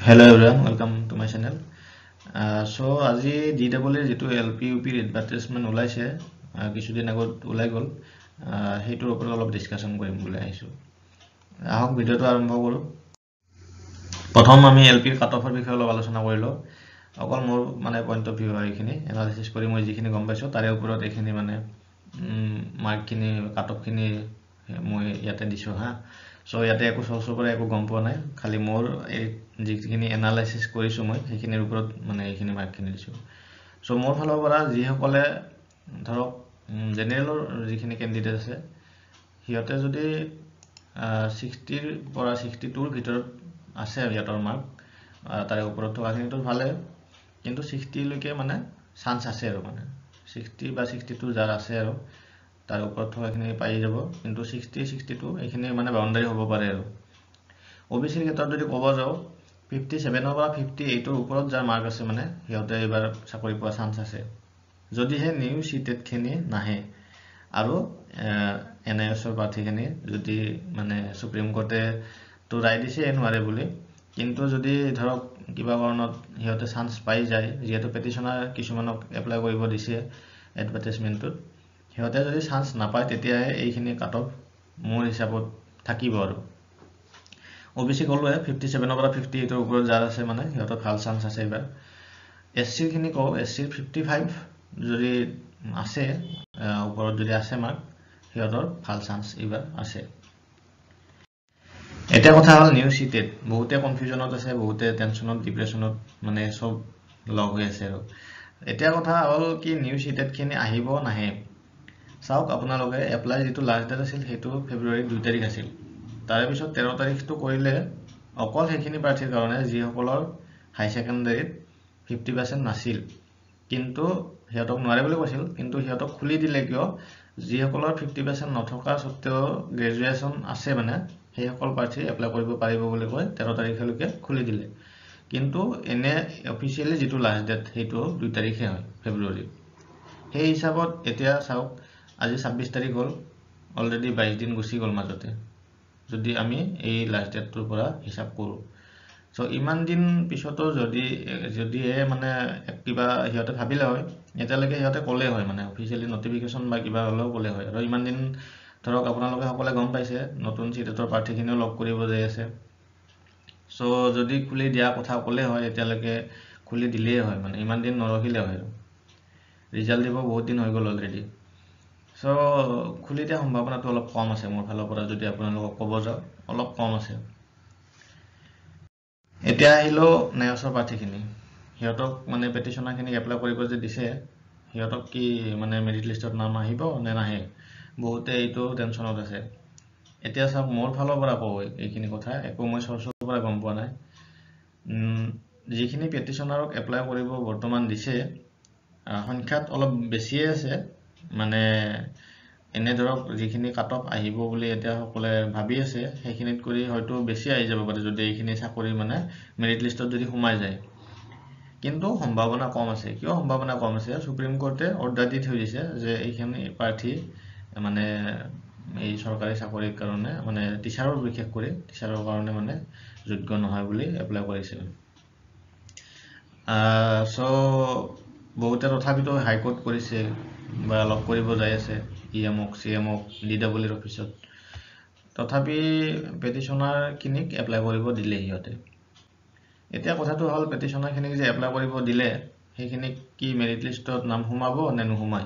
Hello everyone, welcome to my channel. So আজি DWৰ যেটো LPUP advertisement ওলাইছে কিছুদিন আগত ওলাই গল হেইটোৰ ওপৰত অলপ ডিসকাশন কৰিম বুলি আহিছো আহক ভিডিওটো আৰম্ভ কৰো প্ৰথম আমি LP কাট অফৰ বিষয়ে অলপ আলোচনা কৰিলো অকল মোৰ মানে পইণ্ট অফ ভিউ হয় এখিনি এনালাইসিস কৰি মই যিখিনি গম পাইছো তাৰে ওপৰত এখিনি মানে মাৰ্ক খিনি কাট অফ খিনি মই ইয়াতে দিছো হা সো ইয়াতে একো সলসৰ পৰা একো গম পোৱা নাই খালি মোৰ যিখিনি এনালাইসিস কৰিছো মই সেইখিনিৰ ওপৰত মানে এইখিনি মাৰ্ক খিনি দিছো সো মোৰ ফালৰ পৰা যি সকলে ধৰক জেনাৰেলৰ যিখিনি ক্যান্ডিডেট আছে হিয়তে যদি 60 ৰ পৰা 62 ৰ ভিতৰত আছে ইয়াতৰ মাৰ্ক তাৰে ওপৰত থকাখিনিটো ভালে কিন্তু 60 লৈকে মানে চান্স আছে আৰু মানে 60 বা 62 যাৰ আছে আৰু তাৰ ওপৰত থকাখিনি পাই যাব কিন্তু 60 62 এইখিনি মানে বাউন্ডাৰি হ'ব পাৰে আৰু ওবিসিৰ ক্ষেত্ৰত যদি ক'ব যাও 57 ৰ পৰা 58 ৰ ওপৰত যাৰ মাৰ্ক আছে মানে হিয়তে এবাৰ চাকৰি পোৱা চান্স আছে যদিহে নিউ সিটেট খিনি নাহে আৰু এনআইএছৰ প্ৰাৰ্থীখিনি যদি মানে সুপ্ৰিম কোৰ্টে তো ৰায় দিছে নোৱাৰে বুলি কিন্তু যদি ধৰক কিবা কাৰণত হিয়তে চান্স পাই যায় যেহেতু পেটিশনাৰ কিছুমানক এপ্লাই কৰিব দিছে এডভাৰটাইজমেন্টত হিয়তে যদি চান্স নাপায় তেতিয়া এইখিনি কাট অফ মোৰ হিচাপত থাকিব আৰু ওবিসি কলৱে 57 ৰ পৰা 58 ৰ ওপৰত যাৰ আছে মানে হিয়তৰ ভাল চান্স আছে এবাৰ এসসি খিনি কও এসসি 55 যদি আছে ওপৰত যদি আছে মাৰ্ক হিয়তৰ ভাল চান্স এবাৰ আছে এটা কথা হল নিউ সিটেট বহুতে কনফিউজনত আছে বহুতে টেনশনত ডিপ্ৰেছনত মানে সব লগ হৈ আছে আৰু এটা কথা হল কি নিউ সিটেট খিনি আহিব নাহে চাওক আপোনালোকে এপ্লাই যেটো লাষ্ট ডেট আছিল হেতু ফেব্ৰুৱাৰী 2 তাৰিখ আছিল তাৰে পিছত 13 তাৰিখটো কৰিলে অকল হেখিনি প্ৰাৰ্থীৰ কাৰণে যি সকলৰ হাই সেকেন্ডাৰীত 50% নাছিল কিন্তু হিয়তক নোৱাৰে বুলি কৈছিল কিন্তু হিয়তক খুলি দিলে কিয় যি সকলৰ 50% নথকা সত্ত্বেও গ্ৰেজুৱেচন আছে মানে সেই সকল প্ৰাৰ্থী এপ্লাই কৰিব পাৰিব বুলি কয় 13 তাৰিখলৈকে খুলি দিলে কিন্তু এনে অফিচিয়ালি যেটো লাষ্ট ডেট হেতু 2 তাৰিখে হয় ফেব্ৰুৱাৰী সেই হিচাপত এতিয়া চাওক আজি 26 তাৰিখ হল অলৰেডি 22 দিন গুছি গল মাজতে যদি আমি এই লাষ্ট ডেটৰ পৰা হিসাব কৰো সো ইমান দিন পিছতো যদি মানে কিবা হিয়তে ভাবিলে হয় এতিয়ালৈকে হিয়তে ক'লে হয় মানে অফিচিয়ালি নটিফিকেশন বা কিবা হলেও ক'লে হয় আৰু ইমান দিন ধৰক আপোনালোকে সকলে গম পাইছে নতুন সিটেটৰ প্ৰাৰ্থীখিনিও লগ কৰিব যাই আছে সো যদি খুলি দিয়া কথা ক'লে হয় এতিয়ালৈকে খুলি দিলেই হয় মানে ইমান দিন নৰখিলে হয় ৰিজাল্ট দিব বহুত দিন হৈ গল অলৰেডি সো খুলি দিয়া সম্ভাৱনাটো অলপ কম আছে মোৰ ফালৰ পৰা যদি আপোনালোকক ক'ব যাও অলপ কম আছে এতিয়া আহিলো নেওসৰ প্ৰাৰ্থীখিনি হিয়তক মানে পেটিশনাৰখিনি এপ্লাই কৰিব যে দিছে হিয়তক কি মানে মেৰিট লিষ্টত নাম আহিব নে নাহে বহুতে এইটো টেনশনত আছে এতিয়া চাওক মোৰ ফালৰ পৰা কও এইখিনি কথা একো মই সৰসৰ পৰা গম পোৱা নাই যিখিনি পেটিশনাৰক এপ্লাই কৰিব বৰ্তমান দিছে সংখ্যাত অলপ বেছিয়ে আছে মানে এনে ধৰক যিখিনি কাট অফ আহিব বুলি এতিয়া সকলে ভাবি আছে সেইখিনিত কৰি হয়তো বেছি আহি যাব পাৰে যদি এইখিনি চাকৰি মানে মেৰিট লিষ্টত যদি সোমাই যায় কিন্তু সম্ভাৱনা কম আছে কিয় সম্ভাৱনা কম আছে সুপ্ৰিম কোৰ্টে অৰ্ডাৰ দি থৈ দিছে যে এইখিনি প্ৰাৰ্থী মানে এই চৰকাৰী চাকৰিৰ কাৰণে মানে টিচাৰৰ বিশেষ কৰি টিচাৰৰ কাৰণে মানে যোগ্য নহয় বুলি এপ্লাই কৰিছিল সো বহুতে তথাপিতো হাই কোৰ্ট কৰিছে বা লগ কৰিব যাই আছে ইএমক সিএমক ডিডব্লিউৰ অফিসত তথাপি পেটিশনাৰ কিনিক এপ্লাই কৰিব দিলে হিয়তে এতিয়া কথাটো হল পেটিশনাৰ খিনিক যে এপ্লাই কৰিব দিলে সেইখিনি কি মেৰিট লিষ্টত নাম সোমাব নে নোহোমাই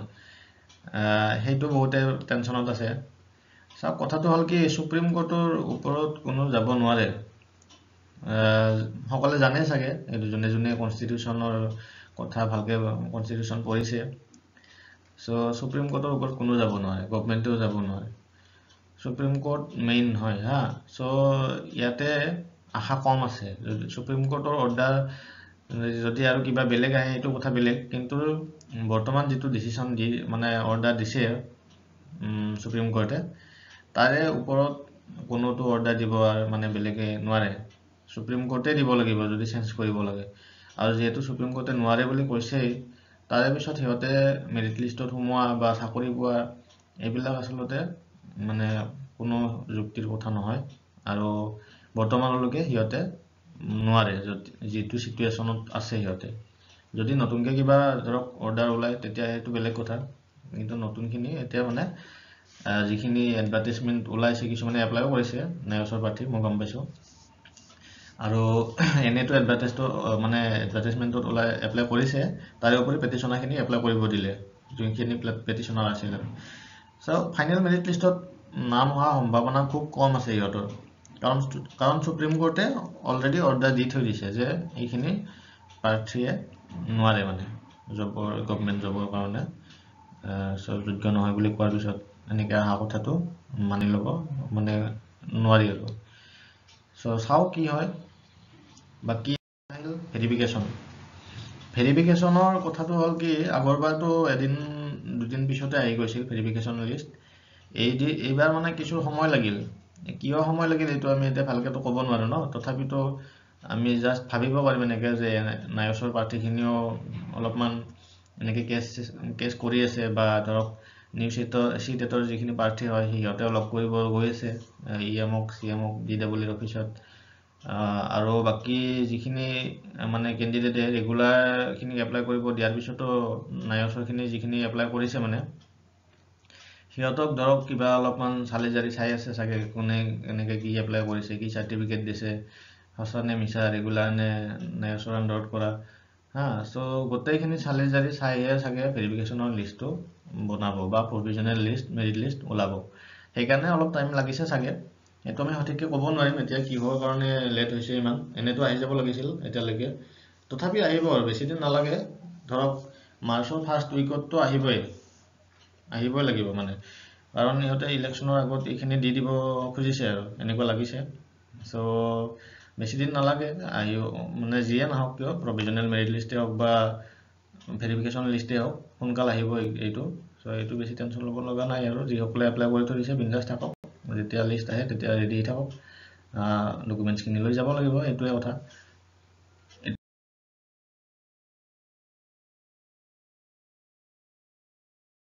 হেইটো বহুতে টেনশনত আছে সব কথাটো হল কি সুপ্ৰিম কোৰ্টৰ ওপৰত কোনো যাব নোৱাৰে সকলে জানে চাগে এই জনে জনে কনস্টিটিউশনৰ কথা ভালকে কনস্টিটিউশন পঢ়িছে সো সুপ্ৰিম কোৰ্টৰ ওপৰত কোনো যাব নোৱাৰে গৱৰ্ণমেণ্টও যাব নোৱাৰে সুপ্ৰিম কোৰ্ট মেইন হয় হা সো ইয়াতে আশা কম আছে সুপ্ৰিম কোৰ্টৰ অৰ্ডাৰ যদি আৰু কিবা বেলেগ আহে এটো কথা বেলেগ কিন্তু বৰ্তমান যেটো ডিসিশন দি মানে অৰ্ডাৰ দিছে সুপ্ৰিম কোৰ্টে তাৰে ওপৰত কোনোটো অৰ্ডাৰ দিব আৰু মানে বেলেগে নোৱাৰে সুপ্ৰিম কোৰ্টে দিব লাগিব যদি চেঞ্জ কৰিব লাগে আৰু যেহেতু সুপ্ৰিম কোৰ্টে নোৱাৰে বুলি কৈছে তাৰে পিছত হিয়তে মেৰিট লিষ্টত সোমোৱা বা চাকৰি পোৱা এইবিলাক আসলতে মানে কোনো যুক্তিৰ কথা নহয় আৰু বৰ্তমানলৈকে হিয়তে নোৱাৰে যিটো সিচুৱেশ্যনত আছে সিহঁতে যদি নতুনকৈ কিবা ধৰক অৰ্ডাৰ ওলায় তেতিয়া সেইটো বেলেগ কথা কিন্তু নতুনখিনি এতিয়া মানে যিখিনি এডভাৰটাইজমেণ্ট ওলাইছে কিছুমানে এপ্লাইও কৰিছে নায়সৰ প্ৰাৰ্থী মই গম পাইছোঁ আৰু এনেতো মানে এডভাৰটাইজমেণ্টত ওলাই এপ্লাই কৰিছে তাৰে উপৰি পেটিশ্যনাৰখিনি এপ্লাই কৰিব দিলে যোনখিনি পেটিশ্যনাৰ আছিল চ' ফাইনেল মেৰিট লিষ্টত নাম হোৱা সম্ভাৱনা খুব কম আছে সিহঁতৰ কাৰণ সুপ্ৰিম কোৰ্টে অলৰেডি অৰ্ডাৰ দি থৈ দিছে যে এইখিনি প্ৰাৰ্থীয়ে নোৱাৰে মানে গভৰ্ণমেণ্ট জবৰ কাৰণে চ' যোগ্য নহয় বুলি কোৱাৰ পিছত এনেকৈ অহা কথাটো মানি ল'ব মানে নোৱাৰি আৰু চ' চাওঁ কি হয় বাকী আহিল ভেৰিফিকেশ্যনৰ কথাটো হ'ল কি আগৰবাৰতো এদিন দুদিন পিছতে আহি গৈছিল ভেৰিফিকেশ্যন লিষ্ট এইবাৰ মানে কিছু সময় লাগিল কিয় সময় লাগিল এইটো আমি এতিয়া ভালকৈতো ক'ব নোৱাৰোঁ ন তথাপিতো আমি জাষ্ট ভাবিব পাৰিম এনেকৈ যে নায়সৰ প্ৰাৰ্থীখিনিও অলপমান এনেকৈ কেছ কৰি আছে বা ধৰক নিউ চিটেটৰ যিখিনি প্ৰাৰ্থী হয় সিহঁতে অলপ কৰিব গৈ আছে EMক CMক DWৰ অফিচত আৰু বাকী যিখিনি মানে কেণ্ডিডেটে ৰেগুলাৰখিনিক এপ্লাই কৰিব দিয়াৰ পিছতো নায়সৰখিনি যিখিনি এপ্লাই কৰিছে মানে সিহঁতক ধৰক কিবা অলপমান চালি জাৰি চাই আছে চাগে কোনে এনেকৈ কি এপ্লাই কৰিছে কি চাৰ্টিফিকেট দিছে সঁচা নে মিছা ৰেগুলাৰ নে নায়সৰ আণ্ডাৰত কৰা চ' গোটেইখিনি চালি জাৰি চাইহে চাগে ভেৰিফিকেশ্যনৰ লিষ্টটো বনাব বা প্ৰভিজনেল লিষ্ট মেৰিট লিষ্ট ওলাব সেইকাৰণে অলপ টাইম লাগিছে চাগে এইটো আমি সঠিককৈ ক'ব নোৱাৰিম এতিয়া কিহৰ কাৰণে লেট হৈছে ইমান এনেতো আহি যাব লাগিছিল এতিয়ালৈকে তথাপি আহিব আৰু বেছিদিন নালাগে ধৰক মাৰ্চৰ ফাৰ্ষ্ট উইকততো আহিবই লাগিব মানে কাৰণ ইহঁতে ইলেকশ্যনৰ আগত এইখিনি দি দিব খুজিছে আৰু এনেকুৱা লাগিছে চ' বেছিদিন নালাগে মানে যিয়ে নহওক কিয় প্ৰভিজনেল মেৰিট লিষ্টেই হওক বা ভেৰিফিকেশ্যন লিষ্টেই হওক সোনকালে আহিব এইটো চ' এইটো বেছি টেনশ্যন ল'ব লগা নাই আৰু যিসকলে এপ্লাই কৰি থৈ দিছে বিন্দাছ থাকক যেতিয়া লিষ্ট আহে তেতিয়া ৰেডি থাকক ডকুমেণ্টছখিনি লৈ যাব লাগিব এইটোৱে কথা